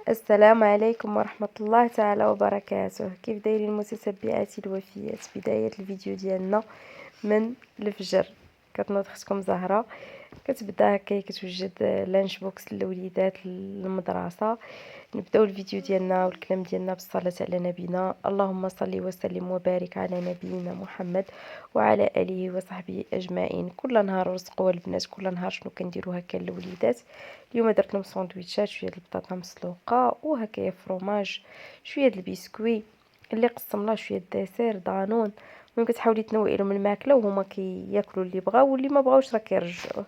السلام عليكم ورحمة الله تعالى وبركاته. كيف دايرين المتتبعات الوفيات؟ بداية الفيديو ديالنا من الفجر كتنوض اختكم زهرة، كتبدا هكا كتوجد لانش بوكس للوليدات للمدرسة. نبداو الفيديو ديالنا والكلام ديالنا بالصلاة على نبينا. اللهم صل وسلم وبارك على نبينا محمد وعلى اله وصحبه اجمعين. كل نهار رزق والبنات، كل نهار شنو كنديرو هكا للوليدات. اليوم درت لهم ساندويتشات، شويه د البطاطا مسلوقه وهكايا فرomاج، شويه د البسكوي اللي قسم لها شويه ديسير دانون. المهم كتحاولي تنوعي لهم الماكله وهما كياكلوا اللي بغاو، واللي ما بغاوش راه كيرجعوه.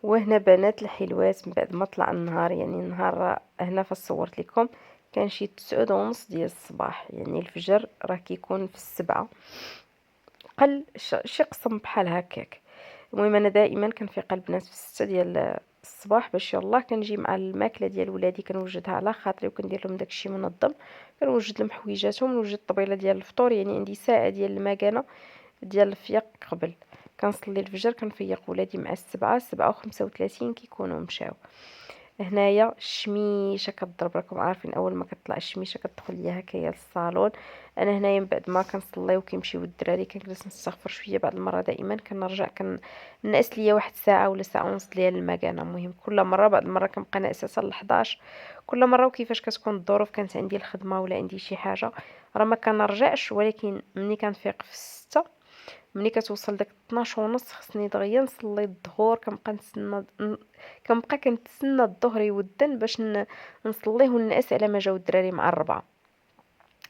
وهنا بنات الحلوات من بعد ما طلع النهار، يعني النهار هنا فاش صورت لكم كان شي 9:30 ديال الصباح، يعني الفجر راه كيكون في 7 قل شي قسم بحال هكاك. المهم انا دائما كنفيق البنات في 6 ديال الصباح باش يلاه كنجي مع الماكله ديال ولادي كنوجدها على خاطري وكندير لهم داكشي منظم. كنوجد لهم حويجاتهم، نوجد الطبيله ديال الفطور، يعني عندي ساعه ديال المكانه ديال الفياق قبل كنصلي الفجر كنفيق ولادي مع 7:35 كيكونوا مشاو. هنايا الشميشه كتضرب، راكم عارفين اول ما كتطلع الشميشه كتدخل ليا هكايا للصالون. انا هنايا من بعد ما كنصليو كيمشيو الدراري كنجلس نستغفر شويه، بعض المره دائما كنرجع نعس ليا واحد ساعه ولا ساعه ونص ديال المكانه. المهم كل مره بعض المره كنبقى ناعسه حتى ل 11. كل مره وكيفاش كتكون الظروف، كانت عندي الخدمه ولا عندي شي حاجه راه ما كنرجعش. ولكن ملي كنفيق في 6 ملي كتوصل داك 12 ونص خصني دغيا نصلي الظهور. كنبقى كنتسنى الظهر يودن باش نصليه ونعس على ما جاو الدراري مع 4،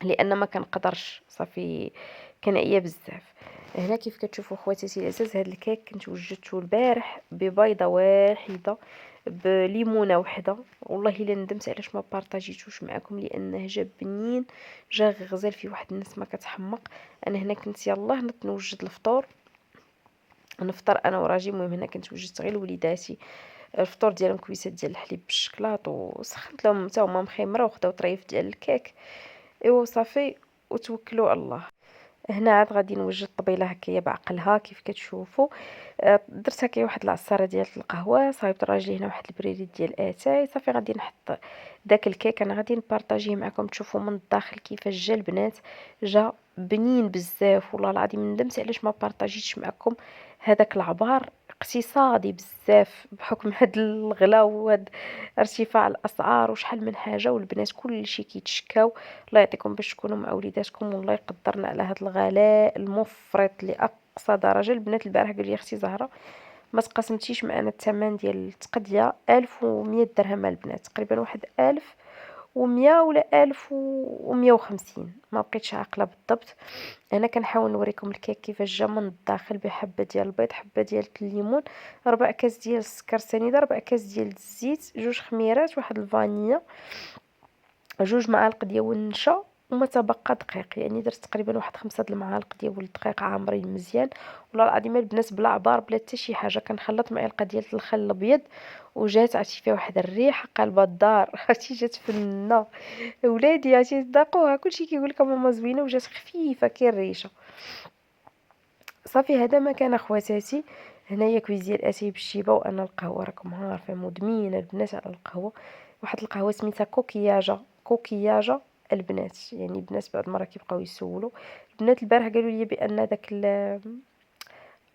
لان ما كنقدرش صافي كنعيا بزاف. هنا كيف كتشوفوا خواتاتي العزاز، هاد الكيك كنت وجدته البارح ببيضه واحده بليمونه وحده. والله الا ندمت علاش ما بارطاجيتوش معكم، لانه جا بنين، جا غزال فيه واحد النسمه كتحمق. انا هنا كنت يلاه نوجد الفطور، نفطر انا وراجي. المهم هنا كنت وجدت غير لوليداتي الفطور ديالهم كويسات ديال الحليب بالشكلاط، وسخنت لهم حتى هما مخمره وخداو طريف ديال الكيك. ايوا صافي وتوكلوا على الله. هنا عاد غادي نوجد الطبيله هكايا بعقلها كيف كتشوفوا. درت هكايا واحد العصاره ديال القهوه، صايبت راجلي هنا واحد البريريت ديال اتاي. صافي غادي نحط داك الكيك، انا غادي نبارطاجيه معكم تشوفوا من الداخل كيفاش جا البنات. جا بنين بزاف، والله العظيم ندمت علاش ما بارطاجيتش معكم. هذاك العبار اقتصادي بزاف بحكم هاد الغلا وهاد ارتفاع الاسعار وشحال من حاجه، والبنات كلشي كيتشكاو. الله يعطيكم باش تكونوا مع وليداتكم، والله يقدرنا على هذا الغلاء المفرط لاقصى درجه. البنات البارح قال لي اختي زهره ما تقاسمتيش معنا الثمن ديال التقديه، 1100 درهم البنات، تقريبا واحد 1000 و100 ولا 1150، ما بقيتش عاقلة بالضبط. هنا كنحاول نوريكم الكيك كيفاش جا من الداخل بحبة ديال البيض، حبة ديال الليمون، 4 كاس ديال السكر سنيده، 4 كاس ديال الزيت، 2 خميرات، واحد الفانيلا، 2 معالق ديال النشا، وما تبقى دقيق. يعني درت تقريبا واحد 5 د المعالق ديال الدقيق عامرين مزيان. والله العظيم البنات بلا عبار بلا حتى شي حاجه. كنخلط معلقه ديال الخل الابيض، وجات عرفتي فيها واحد الريحه قلبه الدار. عرفتي جات فنه. ولادي عرفتي ذاقوها كلشي كيقول لك ماما زوينه، وجات خفيفه كي الريشه. صافي هذا ما كان اخواتاتي. هنايا كويس ديال اتاي بالشيبه. وانا القهوه راكم عارفين مدمنه البنات على القهوه. واحد القهوه سميتها كوكياجا البنات. يعني البنات بعض المره كيبقاو يسولوا. البنات البارح قالوا لي بان داك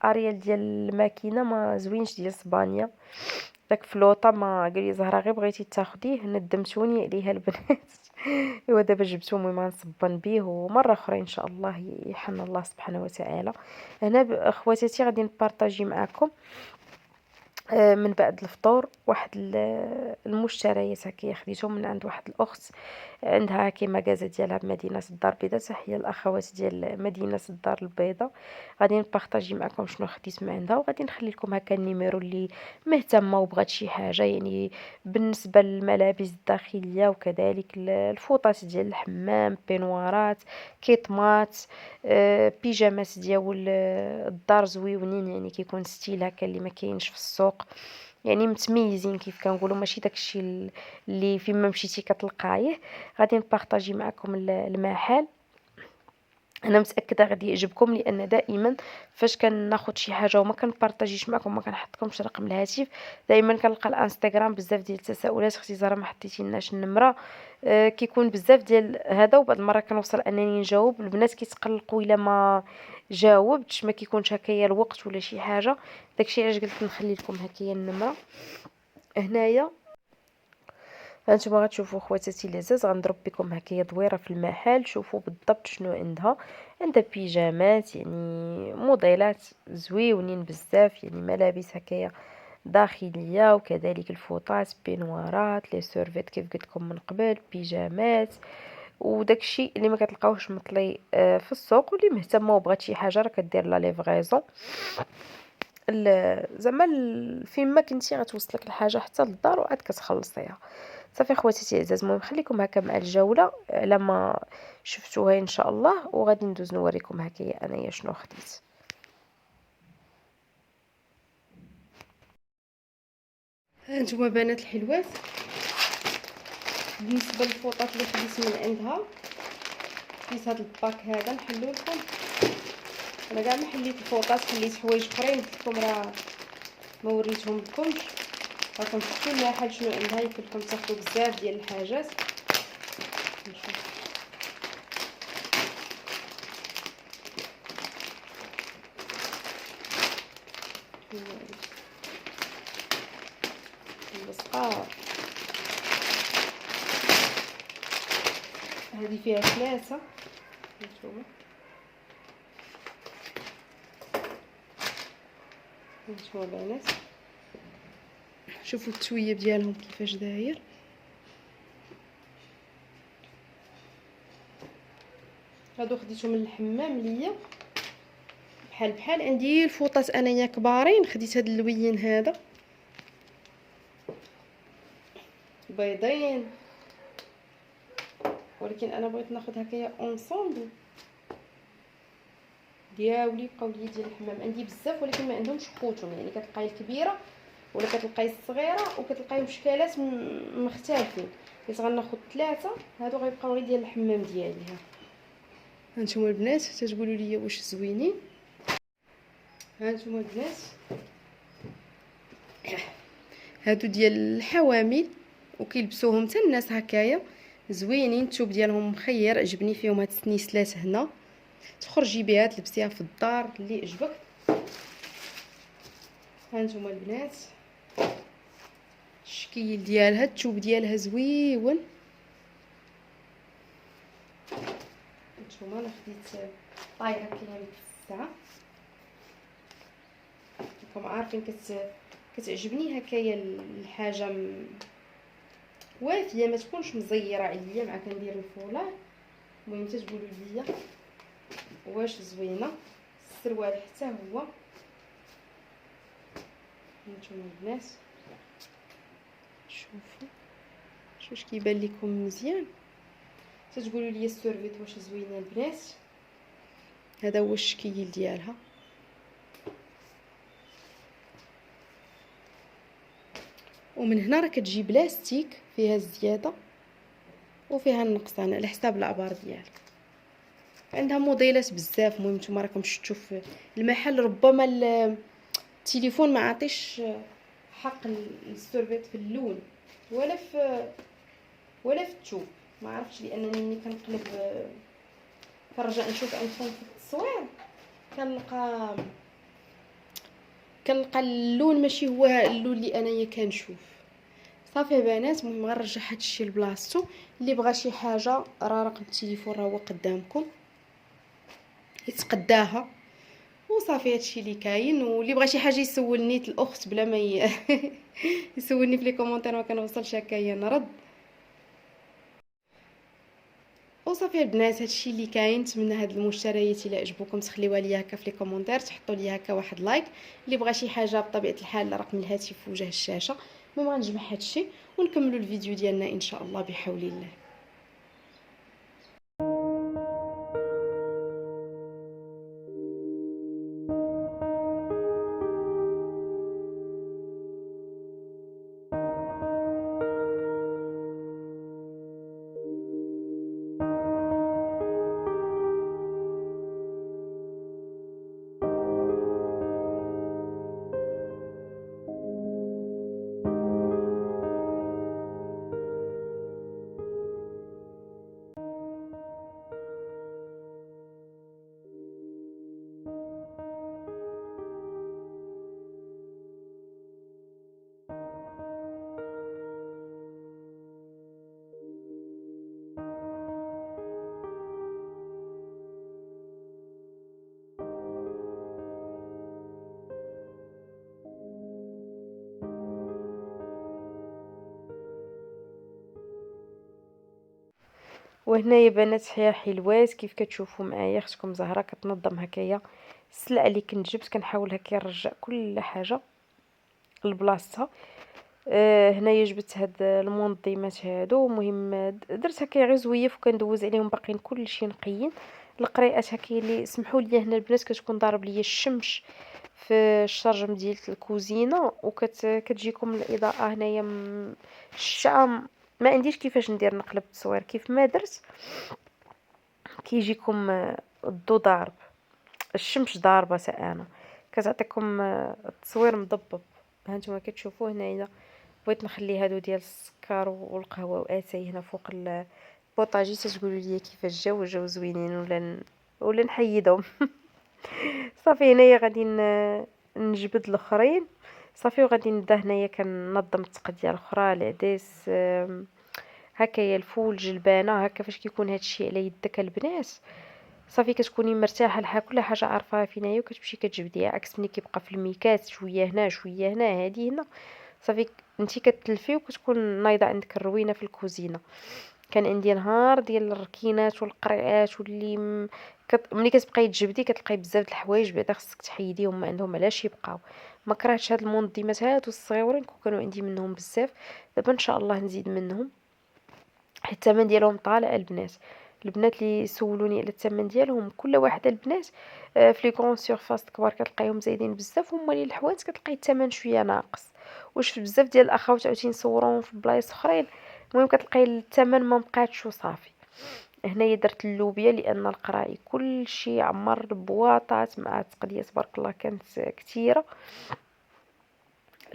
اريال ديال الماكينه ما زوينش ديال اسبانيا، داك فلوطه. ما قال لي زهره غير بغيتي تاخديه ندمتوني عليها البنات. ايوا دابا جبتو، المهم غنصبن بيه، ومره اخرى ان شاء الله يحن الله سبحانه وتعالى. هنا اخواتاتي غادي نبارطاجي معكم من بعد الفطور واحد المشتريات هكايا خديتهم من عند واحد الاخت عندها كي مغازه ديالها بمدينه الدار البيضاء. تحيه الاخوات ديال مدينه الدار البيضاء. غادي نبارطاجي معكم شنو خديت من عندها، وغادي نخلي لكم هكا النيميرو اللي مهتمه وبغات شي حاجه. يعني بالنسبه للملابس الداخليه، وكذلك الفوطات ديال الحمام، بينوارات، كيطمات، بيجامات ديال الدار زويونين. يعني كيكون ستيل هكا اللي ما كاينش في السوق، يعني متميزين كيف كنقولوا، ماشي داكشي اللي فيما مشيتي كتلقايه. غادي نبارطاجي معكم المحل. انا متاكده غادي يعجبكم، لان دائما فاش كناخذ شي حاجه وما كنبارطاجيش معكم، ما كنحطكمش رقم الهاتف، دائما كنلقى الانستغرام بزاف ديال التساؤلات. اختي زهره ما حطيتي لناش النمره. كيكون بزاف ديال هذا، وبعض المره كنوصل انني نجاوب. البنات كيتقلقوا الا ما جاوبتش، ما كيكونش هكايا الوقت ولا شي حاجه. داكشي علاش قلت نخلي لكم هكايا النمره هنايا. هانتوما غتشوفوا خواتاتي العزاز، غنضرب بكم هكايا دويره في المحل. شوفوا بالضبط شنو عندها بيجامات، يعني موديلات زويونين بزاف، يعني ملابس هكايا داخليه، وكذلك الفوطات، بينوارات، لي سيرفيت كيف قلت لكم من قبل، بيجامات، وداكشي اللي ما كتلقاوش مطلي في السوق. واللي مهتمه وبغات شي حاجه راه كدير لا ليفغيزون. زعما فين ما كنتي غتوصلك الحاجه حتى للدار وعاد كتخلصيها. صافي خواتاتي العزاز، المهم خليكم هكا مع الجوله على ما شفتوها ان شاء الله، وغادي ندوز نوريكم هكايا انايا شنو خديت. هانتوما بنات الحلوات، بالنسبه للفوطات اللي خديت من عندها، خديت هذا الباك هذا نحلو لكم. انا كاع ما حليت الفوطات، حليت حوايج اخرين قلت لكم راه ما وريتهم لكمش. راكم شفتوا المحل شنو عندها، يمكن لكم تاخذوا بزاف ديال الحاجات. نشوف البسقه هذه فيها 3. هانتوما بنات، شوفوا التويب ديالهم كيفاش داير. هادو خديتهم من الحمام ليا بحال عندي الفوطات انايا كبارين. خديت هاد اللوين هذا بيضين، ولكن انا بغيت ناخذ هكايا اونصومبل دياولي. بقاو لي ديال الحمام عندي بزاف، ولكن ما عندهمش خوتهم. يعني كتلقاي الكبيره ولا كتلقاي الصغيره، وكتلقاي شكالات مختلفين. حيت غناخذ 3 هادو غيبقاو غير ديال الحمام ديالي. هانتوما البنات تتقولوا لي واش زوينين. هانتوما البنات هادو ديال الحوامل، وكيلبسوهم حتى الناس هكايا زوينين. الثوب ديالهم مخير، عجبني فيهم هاد السنيسلات هنا. تخرجي بها تلبسيها في الدار اللي عجبك. هانتوما البنات الشكل ديالها، الثوب ديالها زويون. هانتوما انا خديت طايره كيما الساعه. راكم عارفين كتعجبني هكايا الحاجه وافيه، ما تكونش مزيره عليا مع كندير الفولار. المهم تقولوا لي واش زوينه. السروال حتى هو هانتوما البنات، شوفوا واش كيبان لكم مزيان. تتقولوا لي السورفيت واش زوينه البنات. هذا هو الشكل ديالها. ومن هنا راه كتجي بلاستيك فيها الزياده وفيها النقصان على حساب العبار ديالك. عندها موديلات بزاف. المهم نتوما راكم شفتوا في المحل، ربما التليفون ما عطيش حق السورفيت في اللون ولا في الثوب، ما عرفتش، لانني ملي كنقلب كنرجع نشوف عندكم في التصوير كنلقى اللون ماشي هو اللون اللي انايا كنشوف. صافي بنات، المهم غنرجع هادشي لبلاصتو. اللي بغى شي حاجه راه رقم التليفون راه هو قدامكم يتقداها. وصافي هادشي اللي كاين. واللي بغى شي حاجه يسولني الاخت بلا ما يسولني في لي كومونتير ما كنوصلش هكايا نرد. وصافي البنات هادشي اللي كاين. نتمنى هاد المشتريات الا عجبوكم تخليوها ليا هكا في لي كومونتير، تحطوا لي هكا واحد لايك. اللي بغى شي حاجه بطبيعه الحال رقم الهاتف في وجه الشاشه. المهم غنجمع هادشي ونكملوا الفيديو ديالنا ان شاء الله بحول الله. وهنايا بنات حلوات كيف كتشوفوا معايا اختكم زهره كتنظم هكايا السلعه اللي كنت جبت. كنحاول هكا نرجع كل حاجه لبلاصتها. هنايا جبت هاد المنظمات هادو. المهم درت هكا غير زويف وكندوز عليهم باقيين كلشي نقيين. القريئات هكا اللي سمحوا لي هنا البنات كتكون ضارب ليا الشمس في الشرجم ديال الكوزينه كتجيكم الاضاءه هنايا الشعه. ما عنديش كيفاش ندير نقلب التصوير كيف ما درت. كيجيكم الضو ضارب، الشمس ضاربه انا كتعطيكم التصوير مضبب. هانتوما كتشوفوا هنايا بغيت نخلي هادو ديال السكر والقهوه واتاي هنا فوق البوطاجي. تقولوا لي كيفاش جاو زوينين ولا نحيدهم. صافي هنايا غادي نجبد الاخرين. صافي وغادي نبدا هنايا كننظم التقديه الاخرى العدس هكايا الفول الجلبانه هكا. فاش كيكون هادشي على يدك البنات صافي كتكوني مرتاحه لها كل حاجه عارفاها فينايا وكتمشي كتجبديها. عكس ملي كيبقى في الميكات شويه هنا شويه هنا هادي هنا صافي انتي كتلفي وكتكون نايضه عندك الروينه في الكوزينه. كان عندي نهار ديال الركينات والقريعات واللي ملي كتبقاي تجبدي كتلقاي بزاف د الحوايج بعدا خصك تحيديهم ما عندهم علاش يبقاو. ما كرهتش هاد المنظمات هادو الصغيورين كانوا عندي منهم بزاف. دابا ان شاء الله نزيد منهم حيت الثمن ديالهم طالع. البنات اللي سولوني على الثمن ديالهم كل واحده البنات في لي كرون سيرفاس كبار كتلقايهم زايدين بزاف. هما اللي الحوانت كتلقاي الثمن شويه ناقص. واش بزاف ديال الاخوات عاوتاني نصورون في بلايص اخرين المهم كتلقاي الثمن ما بقاتش وصافي. هنايا درت اللوبيا لان القراي كلشي عمر البواطات مع التقديه تبارك الله كانت كثيره.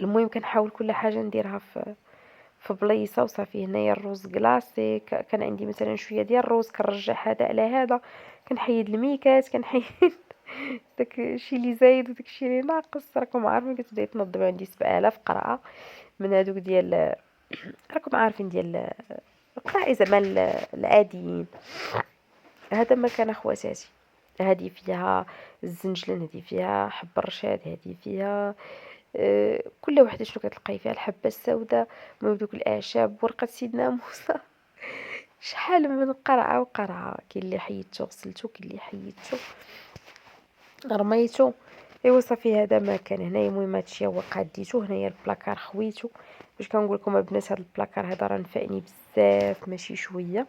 المهم كنحاول كل حاجه نديرها في بلايصه وصافي. هنايا الروز كلاصي كان عندي مثلا شويه ديال الروز كنرجع هذا على هذا كنحيد الميكات كنحيد داكشي اللي زايد وداكشي اللي ناقص. راكم عارفين كتبدا تنظم عندي 7000 قرعه من هذوك ديال راكم عارفين ديال القراعي زعما العاديين. هذا ما كان اخواتاتي. هذه فيها الزنجلان هذه فيها حب الرشاد هذه فيها كل وحدة شنو كتلقاي فيها الحبة السوداء، المهم دوك الأعشاب، ورقة سيدنا موسى. شحال من قرعة وقرعة، كاين اللي حيدتو غسلتو، كاين اللي حيدتو رميتو. ايوا صافي هذا ما كان هنايا. المهم هادشي هو قاديتو هنايا، البلاكار خويتو. باش كنقول لكم البنات، هاد البلاكار هذا راه نفعني بزاف ماشي شويه.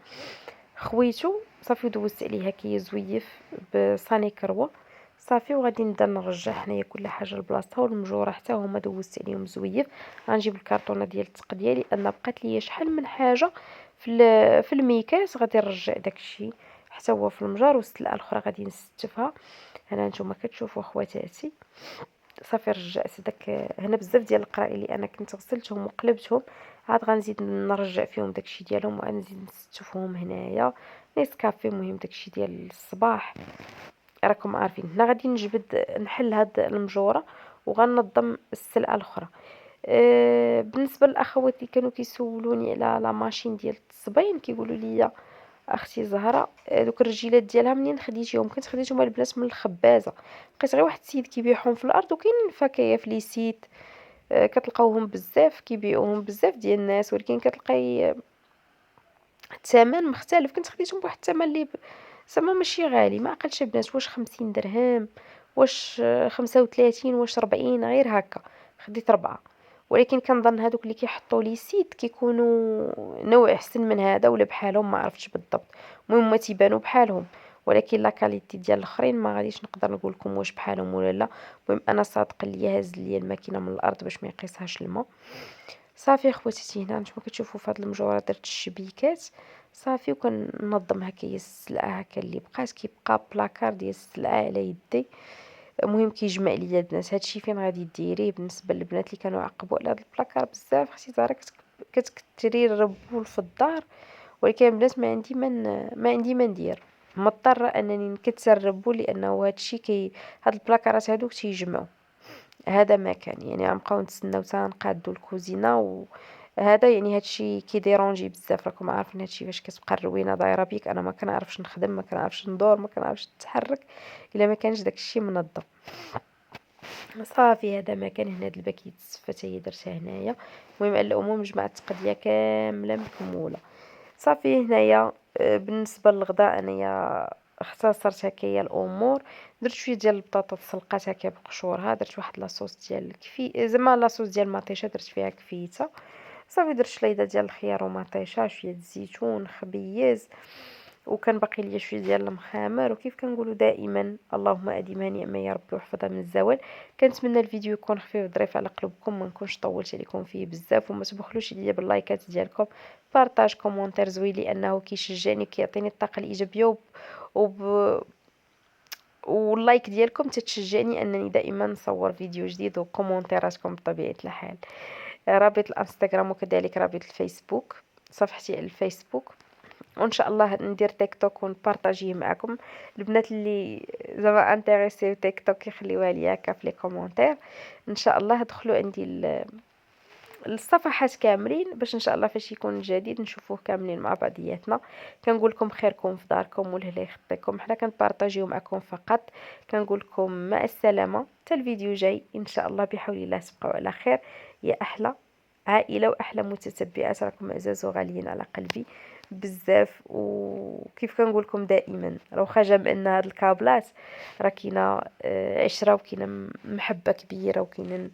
خويتو صافي ودوزت عليه هكايا زويف بصاني كروه صافي، وغادي نبدا نرجع هنايا كل حاجه لبلاصتها، والمجوره حتى هما دوزت عليهم زويف. غنجيب الكرتونه ديال التقديه لان بقات ليا شحال من حاجه في الميكاس، غادي نرجع داكشي حتى هو في المجار. والسلعه الاخرى غادي نستفها. هنا نتوما كتشوفوا خواتاتي، صافي رجعت داك هنا بزاف ديال القرائي اللي انا كنت غسلتهم وقلبتهم، عاد غنزيد نرجع فيهم داكشي ديالهم وغنزيد نستفهم هنايا. نيسكافي مهم داكشي ديال الصباح، راكم عارفين. هنا غادي نجبد نحل هاد المجوره وغنظم السلعه الاخرى. بالنسبه للاخوات اللي كانوا كيسولوني على لا ماشين ديال التصبين، كيقولوا لي اختي زهره دوك الرجيلات ديالها منين خديتيهم؟ كنت خديتهم البنات من الخبازه، لقيت غير واحد السيد كيبيعهم في الارض، وكاينين فكايه في لي سيت كتلقاوهم بزاف كيبيعوهم بزاف ديال الناس، ولكن كتلقاي الثمن مختلف. كنت خديتهم بواحد الثمن اللي زعما ماشي غالي، ما عقلتش البنات واش 50 درهم، واش 35، واش 40، غير هكا خديت 4. ولكن كنظن هادوك اللي كيحطوا لي سيت كيكونوا نوع احسن من هذا ولا بحالهم، ما عرفتش بالضبط. المهم هما تيبانوا بحالهم، ولكن لا كاليتي ديال الاخرين ما غاديش نقدر نقول لكم واش بحالهم ولا لا. المهم انا صادق ليا هز ليا الماكينه من الارض باش ما يقيسهاش الماء. صافي خواتاتي، هنا نتوما كتشوفوا في هاد المجوره درت الشبيكات صافي، وكننظم هكايا السلعه هكا اللي بقات. كيبقى بلاكار ديال السلعه على يدي. المهم كيجمع ليا البنات هادشي فين غادي ديريه. بالنسبه للبنات اللي كانوا عقبوا على هاد البلاكار بزاف، اختي زهره كتكثري الربول في الدار، ولكن البنات ما عندي ما ندير، مضطره انني نكثر الربول لانه هادشي هاد البلاكارات هادوك تيجمعوا. هذا ما كان يعني غنبقاو نتسناو حتى نقادو الكوزينه. وهذا يعني هادشي كيديرونجي بزاف. راكم عارفين هادشي فاش كتبقى الروينه دايره بيك. انا ما كنعرفش نخدم، ما كنعرفش ندور، ما كنعرفش نتحرك الا ما كانش داكشي منظم. صافي هذا ما كان. هنا هاد الباكيت السفه هي درتها هنايا. المهم الاموم جمعت التقديه كامله مكموله. صافي هنايا بالنسبه للغداء انايا اختصرت هكايا الامور. درت شويه ديال البطاطا تسلقات هكا بقشورها، درت واحد لاصوص ديال زعما لاصوص ديال مطيشه درت فيها كفيته. صافي درت شليضه ديال الخيار ومطيشه، شويه الزيتون، خبيز، وكان باقي ليا شويه ديال المخامر. وكيف كنقولوا دائما اللهم اديمها نعمه يا ربي واحفظها من الزوال. كنتمنى الفيديو يكون خفيف ظريف على قلوبكم، ما نكونش طولت عليكم فيه بزاف. وما تبخلوش عليا باللايكات ديالكم، بارطاج، كومونتير زوين، لانه كيشجعني كيعطيني الطاقه الايجابيه وب... واللايك ديالكم تتشجعني انني دائما نصور فيديو جديد، وكومونتيراتكم بطبيعه الحال. رابط الانستغرام وكذلك رابط الفيسبوك، صفحتي على الفيسبوك، وان شاء الله ندير تيك توك ونبارطاجيه معكم. البنات اللي زعما انتريسي تيك توك يخليوها لي هكا في لي كومونتير. ان شاء الله دخلوا عندي الصفحات كاملين باش ان شاء الله فاش يكون جديد نشوفوه كاملين مع بعضياتنا. كنقول لكم خيركم في داركم والهلا يخطيكم، حنا كنبارطاجيو معكم فقط. كنقول لكم مع السلامه حتى الفيديو جاي ان شاء الله بحول الله. تبقوا على خير يا احلى عائله واحلى متتبعات، راكم عزاز وغاليين على قلبي بزاف. وكيف كنقول لكم دائما راه خا بان هاد الكابلات راه كاينه عشره وكاينه محبه كبيره وكاينه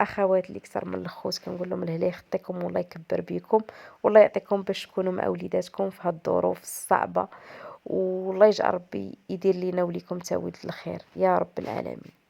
اخوات اللي اكثر من الخوت. كنقول لهم الهلا يخطيكم والله يكبر بكم والله يعطيكم باش تكونوا مع وليداتكم في هاد الظروف الصعبه، والله يجعل ربي يدير لينا وليكم تاويل الخير يا رب العالمين.